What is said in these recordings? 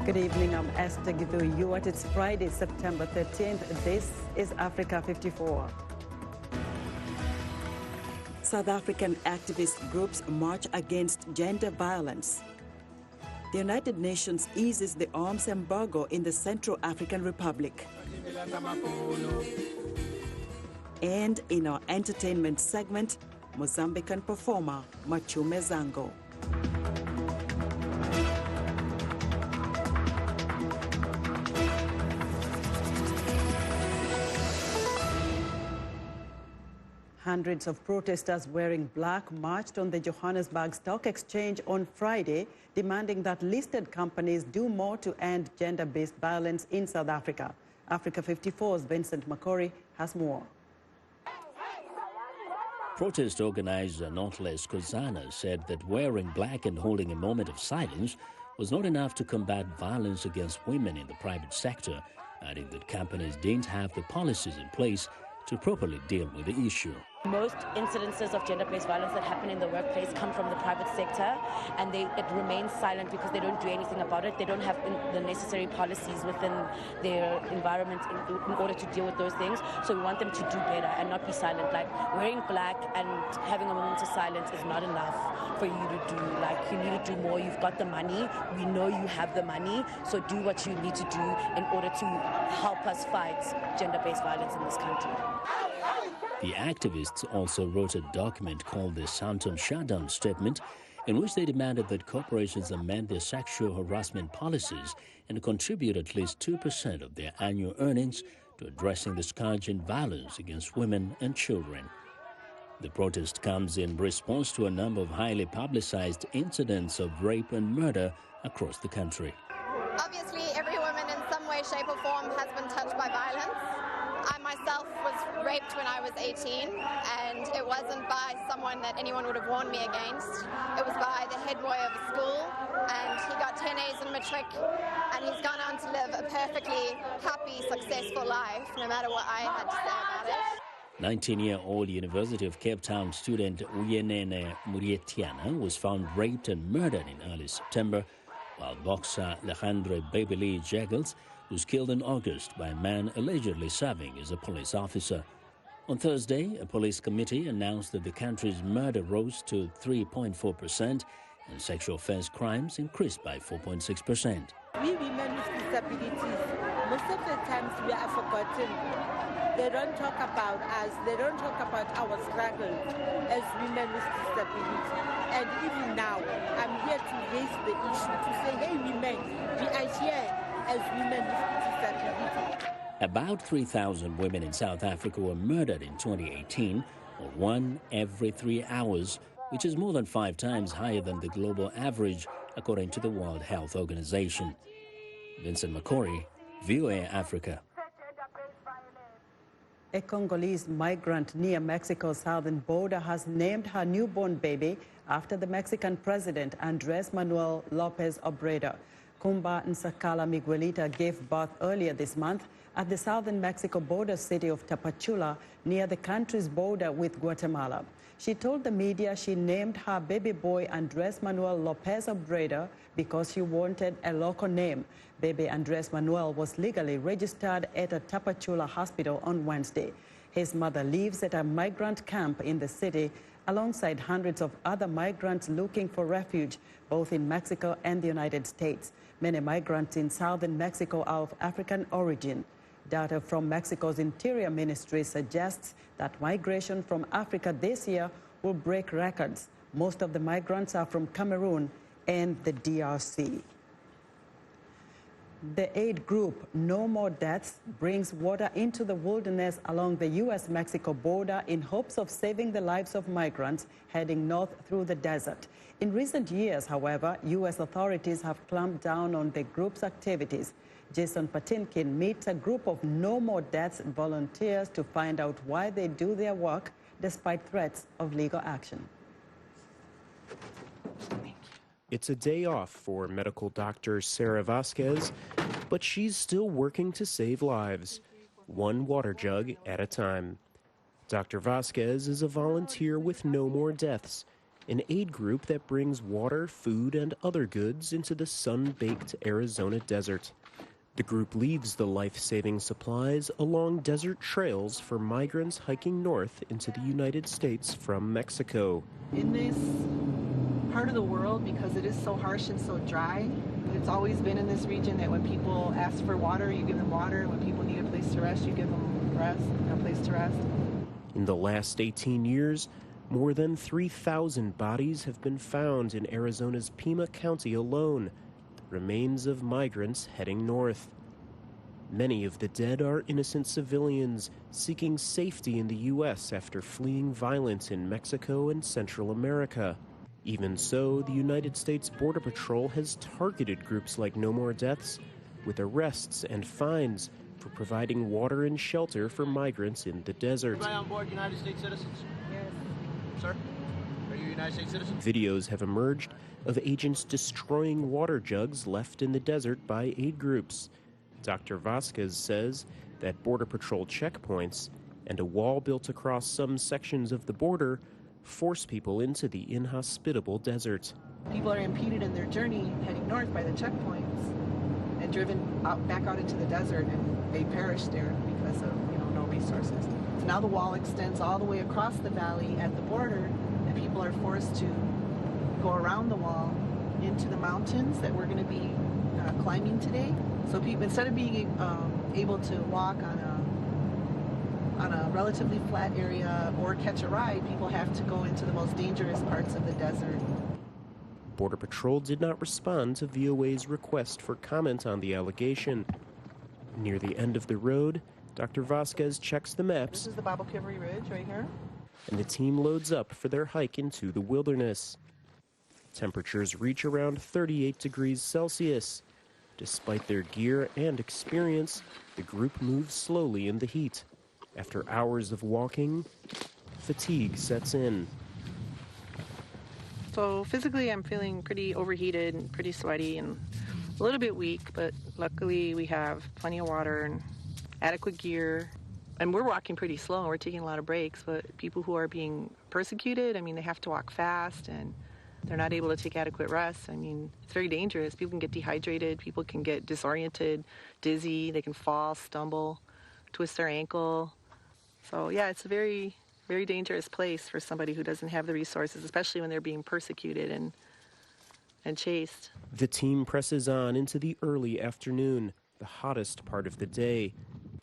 Good evening, I'm Esther Githu. It's Friday, September 13th. This is Africa 54. South African activist groups march against gender violence. The United Nations eases the arms embargo in the Central African Republic. And in our entertainment segment, Mozambican performer Machume Zango. Hundreds of protesters wearing black marched on the Johannesburg Stock Exchange on Friday, demanding that listed companies do more to end gender-based violence in South Africa. Africa 54's Vincent Makori has more. Protest organizer Notles Kozana said that wearing black and holding a moment of silence was not enough to combat violence against women in the private sector, adding that companies didn't have the policies in place to properly deal with the issue. Most incidences of gender-based violence that happen in the workplace come from the private sector, and it remains silent because they don't do anything about it. They don't have the necessary policies within their environment in order to deal with those things. So we want them to do better and not be silent. Like, wearing black and having a moment of silence is not enough for you to do. Like, you need to do more. You've got the money. We know you have the money. So do what you need to do in order to help us fight gender-based violence in this country. The activists also wrote a document called the Santon Shutdown Statement, in which they demanded that corporations amend their sexual harassment policies and contribute at least 2% of their annual earnings to addressing the scourging violence against women and children. The protest comes in response to a number of highly publicized incidents of rape and murder across the country. Obviously, every woman in some way, shape or form has been touched by violence. I myself was raped when I was 18, and it wasn't by someone that anyone would have warned me against. It was by the head boy of a school, and he got 10 A's in matric, and he's gone on to live a perfectly happy, successful life, no matter what I had to say about it. 19-year-old University of Cape Town student Uyenene Murietiana was found raped and murdered in early September, while boxer Alejandro Babylee Jagels was killed in August by a man allegedly serving as a police officer. On Thursday, a police committee announced that the country's murder rose to 3.4% and sexual offense crimes increased by 4.6%. We women with disabilities, most of the times we are forgotten. They don't talk about us, they don't talk about our struggle as women with disabilities. And even now, I'm here to raise the issue, to say, hey women, we are here as women with disability. About 3,000 women in South Africa were murdered in 2018, or 1 every 3 hours, which is more than 5 times higher than the global average, according to the World Health Organization. Vincent Makori, VOA Africa. A Congolese migrant near Mexico's southern border has named her newborn baby after the Mexican president, Andres Manuel Lopez Obrador. Kumba Nsakala Miguelita gave birth earlier this month at the southern Mexico border city of Tapachula, near the country's border with Guatemala. She told the media she named her baby boy Andres Manuel Lopez Obrador because she wanted a local name. Baby Andres Manuel was legally registered at a Tapachula hospital on Wednesday. His mother lives at a migrant camp in the city alongside hundreds of other migrants looking for refuge, both in Mexico and the United States. Many migrants in southern Mexico are of African origin. Data from Mexico's Interior Ministry suggests that migration from Africa this year will break records. Most of the migrants are from Cameroon and the DRC. The aid group No More Deaths brings water into the wilderness along the US-Mexico border in hopes of saving the lives of migrants heading north through the desert. In recent years, however, US authorities have clamped down on the group's activities. Jason Patinkin meets a group of No More Deaths volunteers to find out why they do their work despite threats of legal action. It's a day off for medical doctor Sarah Vasquez, but she's still working to save lives, one water jug at a time. Dr. Vasquez is a volunteer with No More Deaths, an aid group that brings water, food, and other goods into the sun-baked Arizona desert. The group leaves the life-saving supplies along desert trails for migrants hiking north into the United States from Mexico. In this part of the world, because it is so harsh and so dry, it's always been in this region that when people ask for water, you give them water. When people need a place to rest, you give them a place to rest. In the last 18 years, more than 3,000 bodies have been found in Arizona's Pima County alone, remains of migrants heading north. Many of the dead are innocent civilians seeking safety in the U.S. after fleeing violence in Mexico and Central America. Even so, the United States Border Patrol has targeted groups like No More Deaths with arrests and fines for providing water and shelter for migrants in the desert. Everybody on board United States citizens? Yes. Sir, are you a United States citizen? Videos have emerged of agents destroying water jugs left in the desert by aid groups. Dr. Vasquez says that Border Patrol checkpoints and a wall built across some sections of the border force people into the inhospitable desert. People are impeded in their journey heading north by the checkpoints and driven back out into the desert, and they perish there because of no resources. So now the wall extends all the way across the valley at the border, and people are forced to go around the wall into the mountains that we're going to be climbing today. So people, instead of being able to walk on a relatively flat area or catch a ride, people have to go into the most dangerous parts of the desert. Border Patrol did not respond to VOA's request for comment on the allegation. Near the end of the road, Dr. Vasquez checks the maps. This is the Baboquivari Ridge right here. And the team loads up for their hike into the wilderness. Temperatures reach around 38 degrees Celsius. Despite their gear and experience, the group moves slowly in the heat. After hours of walking, fatigue sets in. So physically, I'm feeling pretty overheated and pretty sweaty and a little bit weak, but luckily we have plenty of water and adequate gear. And we're walking pretty slow and we're taking a lot of breaks, but people who are being persecuted, they have to walk fast and they're not able to take adequate rest. It's very dangerous. People can get dehydrated, people can get disoriented, dizzy, they can fall, stumble, twist their ankle. So yeah, it's a very, very dangerous place for somebody who doesn't have the resources, especially when they're being persecuted and chased. The team presses on into the early afternoon, the hottest part of the day.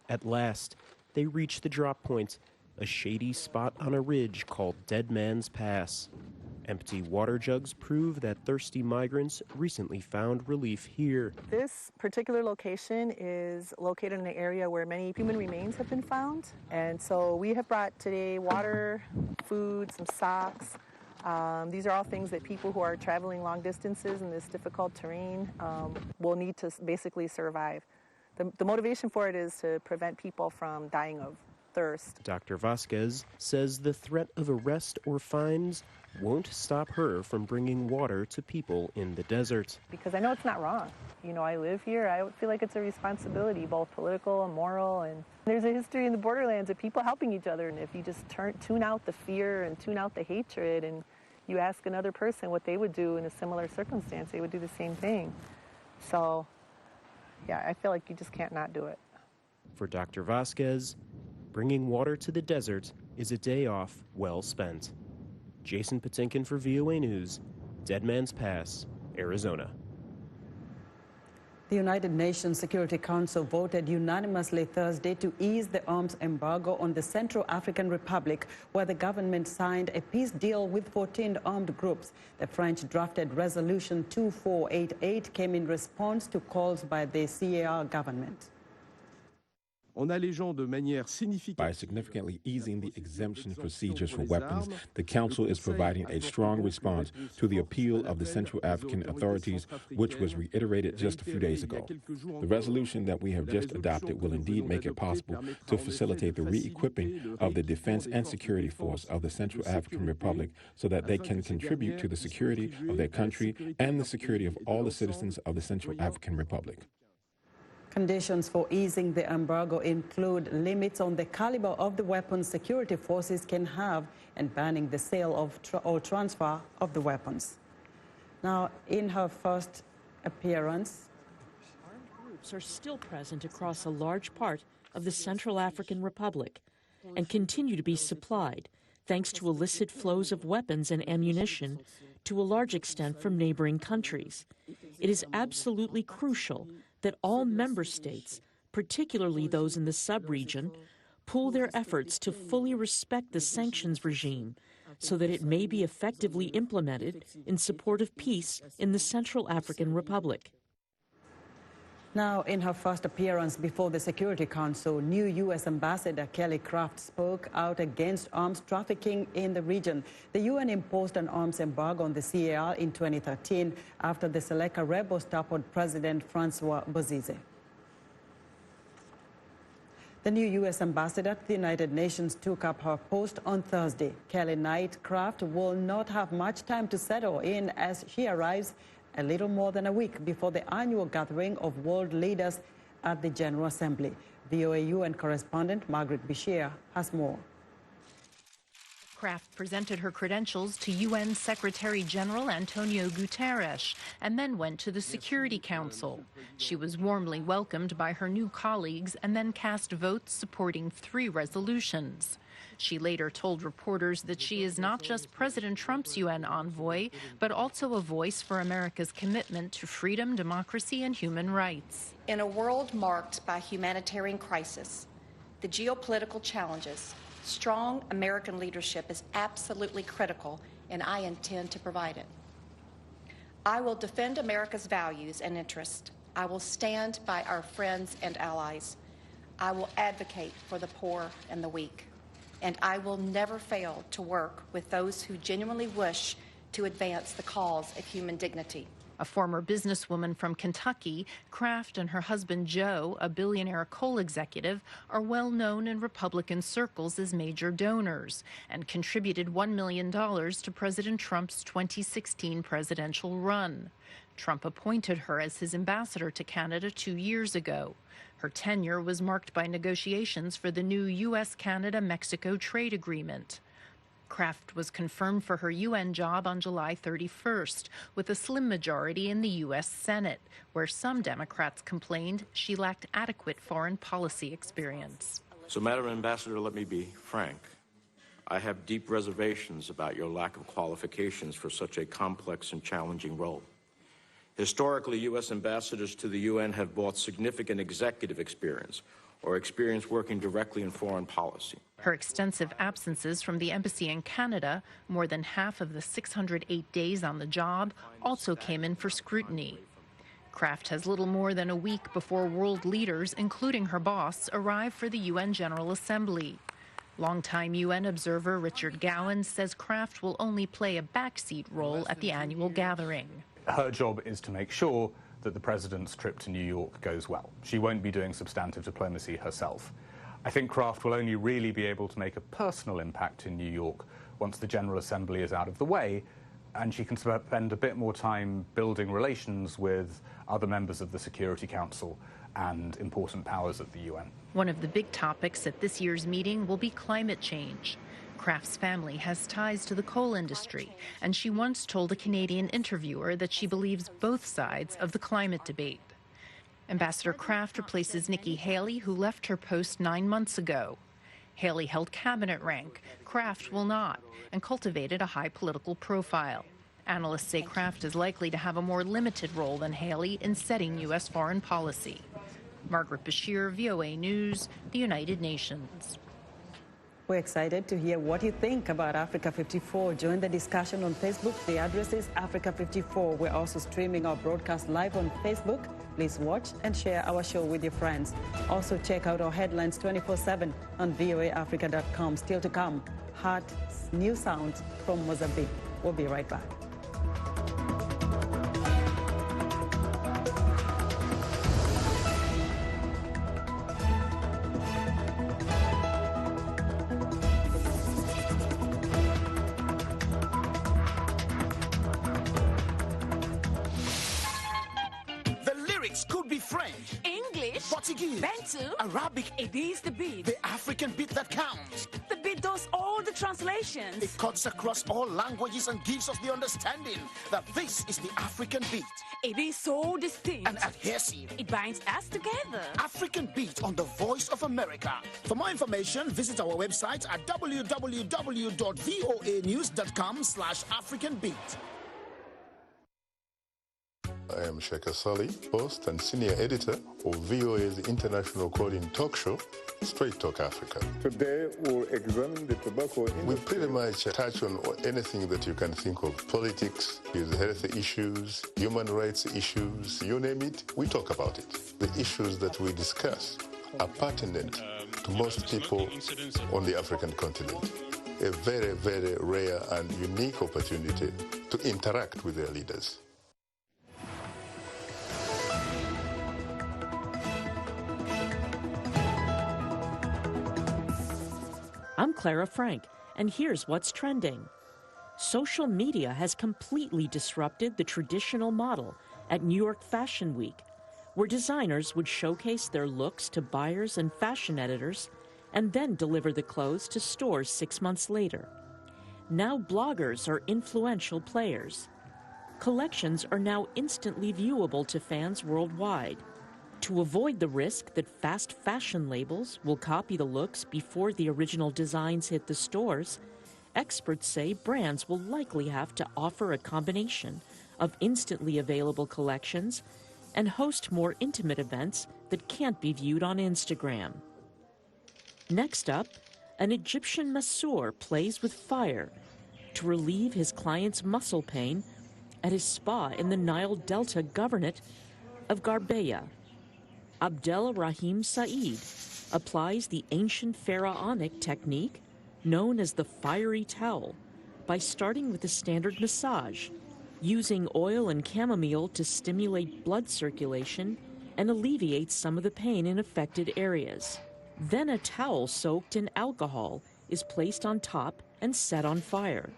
At last, they reach the drop point, a shady spot on a ridge called Dead Man's Pass. Empty water jugs prove that thirsty migrants recently found relief here. This particular location is located in an area where many human remains have been found. And so we have brought today water, food, some socks. These are all things that people who are traveling long distances in this difficult terrain will need to basically survive. The motivation for it is to prevent people from dying of thirst. Dr. Vasquez says the threat of arrest or fines won't stop her from bringing water to people in the desert. Because I know it's not wrong. I live here. I feel like it's a responsibility, both political and moral. And there's a history in the borderlands of people helping each other. And if you just tune out the fear and tune out the hatred, and you ask another person what they would do in a similar circumstance, they would do the same thing. So, yeah, I feel like you just can't not do it. For Dr. Vasquez, bringing water to the desert is a day off well spent. Jason Patinkin for VOA News, Dead Man's Pass, Arizona. The United Nations Security Council voted unanimously Thursday to ease the arms embargo on the Central African Republic, where the government signed a peace deal with 14 armed groups. The French-drafted Resolution 2488 came in response to calls by the CAR government. By significantly easing the exemption procedures for weapons, the Council is providing a strong response to the appeal of the Central African authorities, which was reiterated just a few days ago. The resolution that we have just adopted will indeed make it possible to facilitate the re-equipping of the defense and security force of the Central African Republic so that they can contribute to the security of their country and the security of all the citizens of the Central African Republic. Conditions for easing the embargo include limits on the caliber of the weapons security forces can have and banning the sale of or transfer of the weapons. Now, in her first appearance, armed groups are still present across a large part of the Central African Republic and continue to be supplied thanks to illicit flows of weapons and ammunition to a large extent from neighboring countries. It is absolutely crucial that all member states, particularly those in the sub-region, pool their efforts to fully respect the sanctions regime so that it may be effectively implemented in support of peace in the Central African Republic. Now, in her first appearance before the Security Council, new U.S. Ambassador Kelly Craft spoke out against arms trafficking in the region. The UN imposed an arms embargo on the CAR in 2013 after the Seleka rebels toppled President Francois Bozize. The new U.S. ambassador to the United Nations took up her post on Thursday. Kelly Knight Craft will not have much time to settle in as she arrives a little more than a week before the annual gathering of world leaders at the General Assembly. VOA UN correspondent Margaret Bashir has more. Craft presented her credentials to UN Secretary General Antonio Guterres and then went to the Security Council. She was warmly welcomed by her new colleagues and then cast votes supporting 3 resolutions. She later told reporters that she is not just President Trump's UN envoy, but also a voice for America's commitment to freedom, democracy, and human rights. In a world marked by humanitarian crisis, the geopolitical challenges, strong American leadership is absolutely critical, and I intend to provide it. I will defend America's values and interests. I will stand by our friends and allies. I will advocate for the poor and the weak. And I will never fail to work with those who genuinely wish to advance the cause of human dignity. A former businesswoman from Kentucky, Craft and her husband Joe, a billionaire coal executive, are well known in Republican circles as major donors and contributed $1 million to President Trump's 2016 presidential run. Trump appointed her as his ambassador to Canada 2 years ago. Her tenure was marked by negotiations for the new U.S.-Canada-Mexico trade agreement. Craft was confirmed for her UN job on July 31st, with a slim majority in the U.S. Senate, where some Democrats complained she lacked adequate foreign policy experience. So, Madam Ambassador, let me be frank. I have deep reservations about your lack of qualifications for such a complex and challenging role. Historically, U.S. ambassadors to the UN have brought significant executive experience or experience working directly in foreign policy. Her extensive absences from the embassy in Canada, more than half of the 608 days on the job, also came in for scrutiny. Craft has little more than a week before world leaders, including her boss, arrive for the UN General Assembly. Longtime UN observer Richard Gowan says Craft will only play a backseat role at the annual gathering. Her job is to make sure that the president's trip to New York goes well. She won't be doing substantive diplomacy herself. I think Craft will only really be able to make a personal impact in New York once the General Assembly is out of the way, and she can spend a bit more time building relations with other members of the Security Council and important powers at the UN. One of the big topics at this year's meeting will be climate change. Craft's family has ties to the coal industry, and she once told a Canadian interviewer that she believes both sides of the climate debate. Ambassador Craft replaces Nikki Haley, who left her post 9 months ago. Haley held cabinet rank. Craft will not, and cultivated a high political profile. Analysts say Craft is likely to have a more limited role than Haley in setting U.S. foreign policy. Margaret Bashir, VOA News, the United Nations. We're excited to hear what you think about Africa 54. Join the discussion on Facebook. The address is Africa 54. We're also streaming our broadcast live on Facebook. Please watch and share our show with your friends. Also check out our headlines 24/7 on voaafrica.com. Still to come, hot new sounds from Mozambique. We'll be right back. Could be French, English, Portuguese, Bantu, Arabic. It is the beat. The African beat that counts. The beat does all the translations. It cuts across all languages and gives us the understanding that this is the African beat. It is so distinct and adhesive. It binds us together. African beat on the Voice of America. For more information, visit our website at www.voanews.com/AfricanBeat. I am Sheikh Sali, host and senior editor of VOA's international call-in talk show, Straight Talk Africa. Today we'll examine the tobacco industry. We pretty much touch on anything that you can think of. Politics, health issues, human rights issues, you name it, we talk about it. The issues that we discuss are pertinent to most people on the African continent. A very, very rare and unique opportunity to interact with their leaders. I'm Clara Frank, and here's what's trending. Social media has completely disrupted the traditional model at New York Fashion Week, where designers would showcase their looks to buyers and fashion editors and then deliver the clothes to stores 6 months later. Now bloggers are influential players. Collections are now instantly viewable to fans worldwide. To avoid the risk that fast fashion labels will copy the looks before the original designs hit the stores, experts say brands will likely have to offer a combination of instantly available collections and host more intimate events that can't be viewed on Instagram. Next up, an Egyptian masseur plays with fire to relieve his client's muscle pain at his spa in the Nile Delta governorate of Garbeya. Abdel Rahim Said applies the ancient pharaonic technique known as the fiery towel by starting with a standard massage, using oil and chamomile to stimulate blood circulation and alleviate some of the pain in affected areas. Then a towel soaked in alcohol is placed on top and set on fire.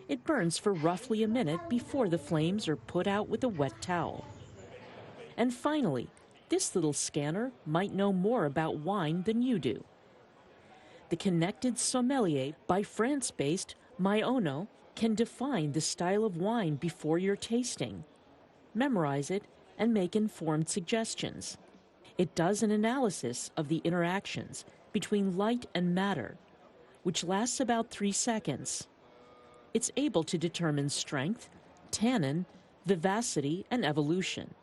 It burns for roughly a minute before the flames are put out with a wet towel. And finally, this little scanner might know more about wine than you do. The Connected Sommelier by France-based Maiono can define the style of wine before your tasting, memorize it, and make informed suggestions. It does an analysis of the interactions between light and matter, which lasts about 3 seconds. It's able to determine strength, tannin, vivacity, and evolution.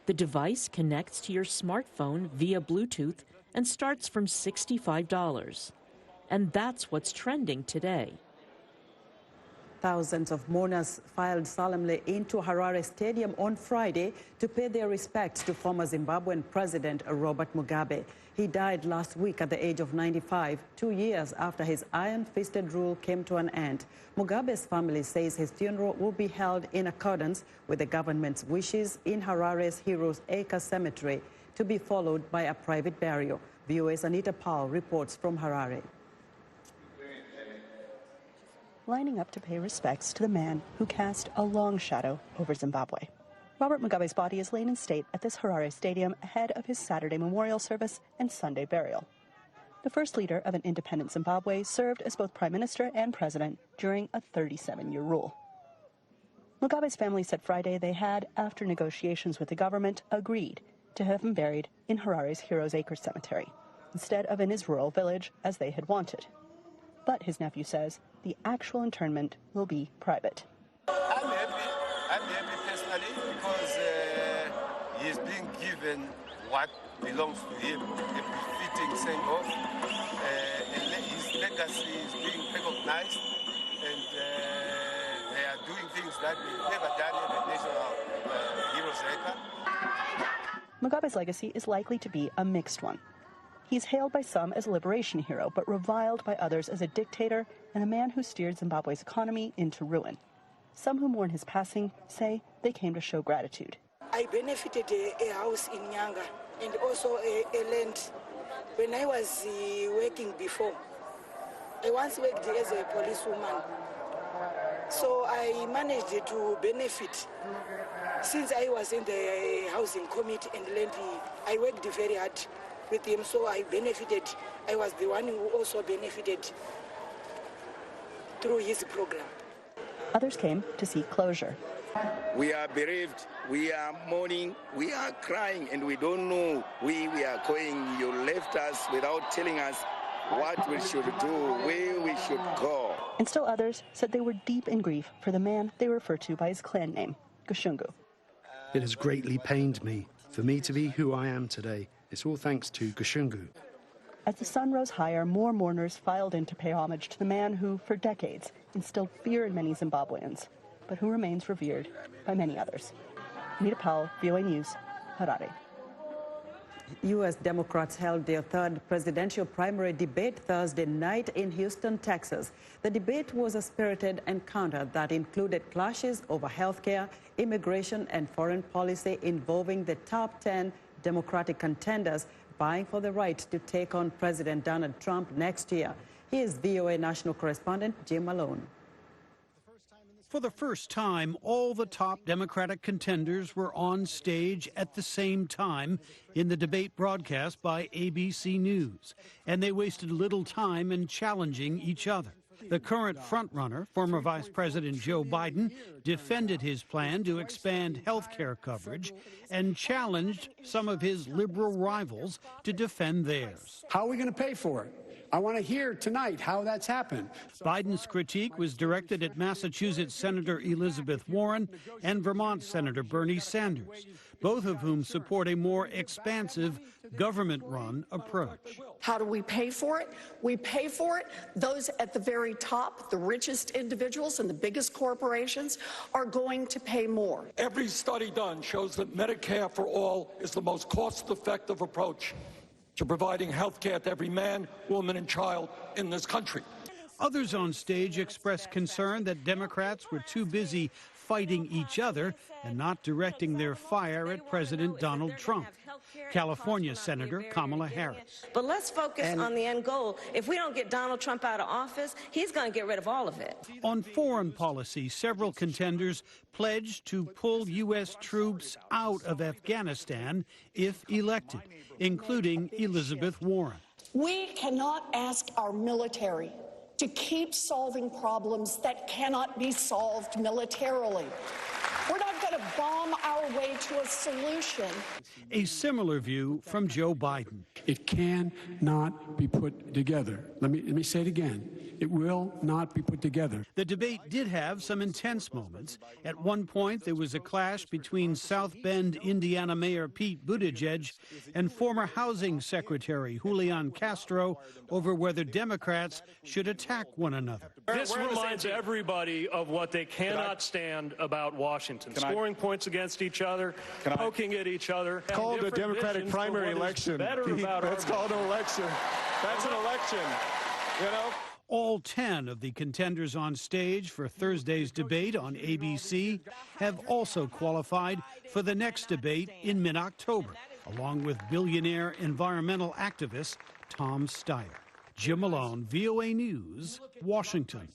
The device connects to your smartphone via Bluetooth and starts from $65. And that's what's trending today. Thousands of mourners filed solemnly into Harare Stadium on Friday to pay their respects to former Zimbabwean President Robert Mugabe. He died last week at the age of 95, 2 years after his iron-fisted rule came to an end. Mugabe's family says his funeral will be held in accordance with the government's wishes in Harare's Heroes Acre Cemetery, to be followed by a private burial. VOA's Anita Powell reports from Harare. Lining up to pay respects to the man who cast a long shadow over Zimbabwe. Robert Mugabe's body is laid in state at this Harare Stadium ahead of his Saturday memorial service and Sunday burial. The first leader of an independent Zimbabwe served as both prime minister and president during a 37-year rule. Mugabe's family said Friday they had, after negotiations with the government, agreed to have him buried in Harare's Heroes Acre Cemetery, instead of in his rural village as they had wanted. But his nephew says the actual interment will be private. I'm happy personally because he's being given what belongs to him, a befitting send-off. His legacy is being recognized, and they are doing things that they've never done in the National Heroes Acre. Mugabe's legacy is likely to be a mixed one. He's hailed by some as a liberation hero, but reviled by others as a dictator and a man who steered Zimbabwe's economy into ruin. Some who mourn his passing say they came to show gratitude. I benefited a house in Nyanga and also a land. When I was working before, I once worked as a policewoman. So I managed to benefit. Since I was in the housing committee and land, I worked very hard with him, so I benefited. I was the one who also benefited through his program. Others came to seek closure. We are bereaved, we are mourning, we are crying, and we don't know where we are going. You left us without telling us what we should do, where we should go. And still others said they were deep in grief for the man they refer to by his clan name, Gushungu. It has greatly pained me. For me to be who I am today, it's all thanks to Gushungu. As the sun rose higher, more mourners filed in to pay homage to the man who, for decades, instilled fear in many Zimbabweans, but who remains revered by many others. Anita Powell, VOA News, Harare. U.S. Democrats held their third presidential primary debate Thursday night in Houston, Texas. The debate was a spirited encounter that included clashes over health care, immigration, and foreign policy involving the top 10 Democratic contenders vying for the right to take on President Donald Trump next year. Here's VOA national correspondent Jim Malone. For the first time, all the top Democratic contenders were on stage at the same time in the debate broadcast by ABC News, and they wasted little time in challenging each other. The current frontrunner, former Vice President Joe Biden, defended his plan to expand health care coverage and challenged some of his liberal rivals to defend theirs. How are we going to pay for it? I want to hear tonight how that's happened. Biden's critique was directed at Massachusetts Senator Elizabeth Warren and Vermont Senator Bernie Sanders, both of whom support a more expansive government-run approach. How do we pay for it? We pay for it. Those at the very top, the richest individuals and the biggest corporations, are going to pay more. Every study done shows that Medicare for all is the most cost-effective approach to providing health care to every man, woman, and child in this country. Others on stage expressed concern that Democrats were too busy fighting each other and not directing their fire at President Donald Trump. California Senator Kamala Harris. But let's focus on the end goal. If we don't get Donald Trump out of office, he's going to get rid of all of it. On foreign policy, several contenders pledged to pull U.S. troops out of Afghanistan if elected, including Elizabeth Warren. We cannot ask our military to keep solving problems that cannot be solved militarily. We're not going to bomb our way to a solution. A similar view from Joe Biden. It cannot be put together. Let me say it again. It will not be put together. The debate did have some intense moments. At one point, there was a clash between South Bend, Indiana Mayor Pete Buttigieg and former Housing Secretary Julian Castro over whether Democrats should attack one another. This reminds everybody of what they cannot stand about Washington. Scoring points against each other, poking at each other. It's called a Democratic primary election. That's called an election. That's an election, you know? All 10 of the contenders on stage for Thursday's debate on ABC have also qualified for the next debate in mid-October, along with billionaire environmental activist Tom Steyer. Jim Malone, VOA News, Washington.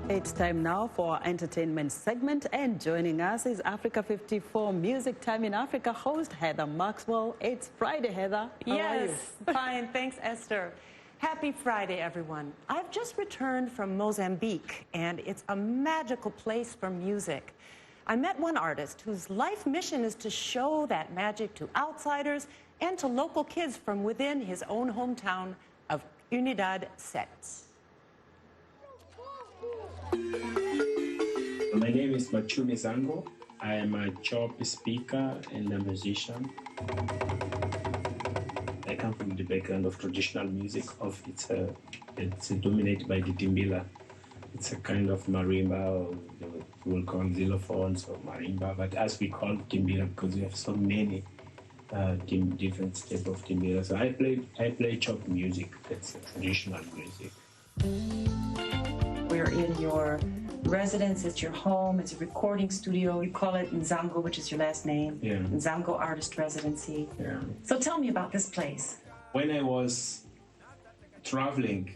It's time now for our entertainment segment, and joining us is Africa 54 Music Time in Africa host Heather Maxwell. It's Friday, Heather. How are you? Fine. Thanks, Esther. Happy Friday, everyone. I've just returned from Mozambique, and it's a magical place for music. I met one artist whose life mission is to show that magic to outsiders and to local kids from within his own hometown of Unidad Sets. My name is Machumi Zango. I am a chop speaker and a musician. I come from the background of traditional music. It's dominated by the timbila. It's a kind of marimba, or we'll call xylophones or marimba, but as we call timbila because we have so many different types of timbila. So I play chop music. That's traditional music. We're in your residence, it's your home, it's a recording studio. You call it Nzango, which is your last name. Yeah. Nzango Artist Residency. Yeah. So tell me about this place. When I was traveling,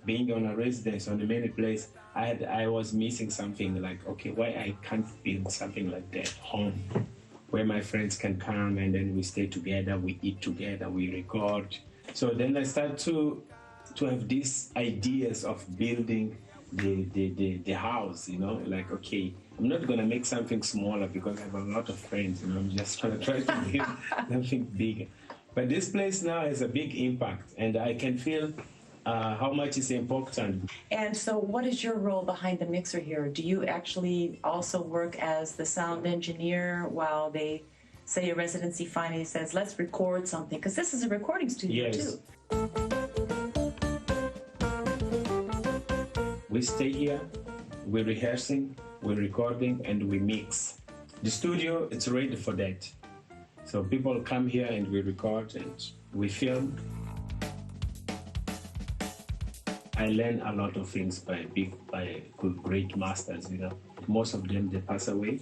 being on a residence on a many place, I was missing something like, okay, why I can't build something like that home, where my friends can come and then we stay together, we eat together, we record. So then I started to have these ideas of building the house, you know, like, okay, I'm not gonna make something smaller because I have a lot of friends, you know, I'm just gonna try to build something bigger. But this place now has a big impact, and I can feel how much it's important. And so what is your role behind the mixer here? Do you actually also work as the sound engineer while they say a residency finally says, let's record something? Because this is a recording studio, yes. too. We stay here, we're rehearsing, we're recording, and we mix. The studio, it's ready for that. So people come here and we record and we film. I learn a lot of things by great masters, you know. Most of them, they pass away.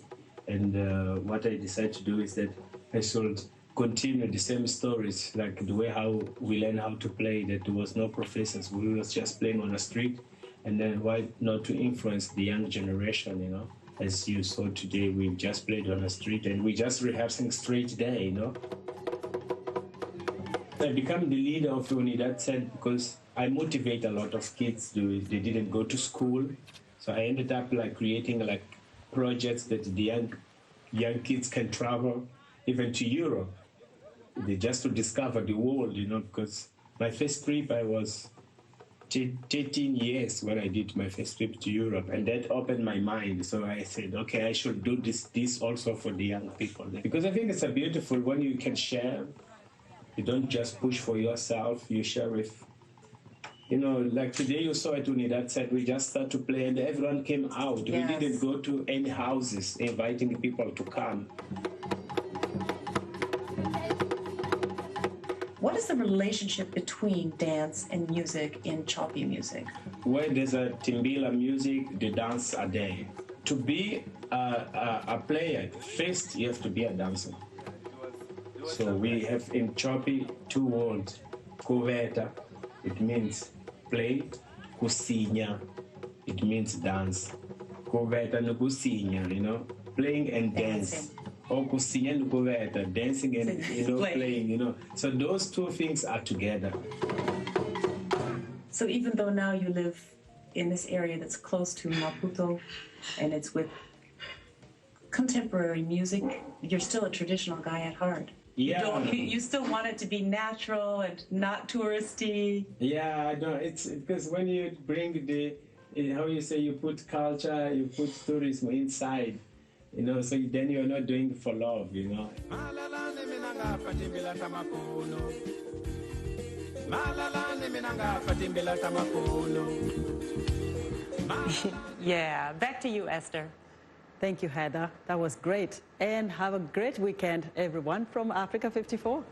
And what I decided to do is that I should continue the same stories, like the way how we learn how to play, that there was no professors, we was just playing on the street. And then why not to influence the young generation, you know? As you saw today, we just played on the street and we just rehearsing straight there, you know? I become the leader of Unidad Set because I motivate a lot of kids. They didn't go to school. So I ended up like creating like projects that the young kids can travel even to Europe. Just to discover the world, you know, because my first trip, I was 13 years when I did my first trip to Europe, and that opened my mind. So I said, okay, I should do this also for the young people. Because I think it's a beautiful when you can share. You don't just push for yourself, you share with, you know, like today you saw at Unidad Set, we just started to play and everyone came out. Yes. We didn't go to any houses inviting people to come. What is the relationship between dance and music in Chopi music? Where there's a Timbila music, the dance are there. To be a player, first you have to be a dancer. So we have in Chopi 2 words. Kuveta, it means play. Kusinya, it means dance. Kuveta no kusinya, you know, playing and dance. Or kusinya no kuveta, dancing and, you know, playing, you know. So those two things are together. So even though now you live in this area that's close to Maputo and it's with contemporary music, you're still a traditional guy at heart. Yeah. You still want it to be natural and not touristy. Yeah, I know. It's because when you bring how you say, you put culture, you put tourism inside, you know, so then you're not doing it for love, you know. Yeah, back to you, Esther. Thank you, Heather. That was great. And have a great weekend, everyone, from Africa 54.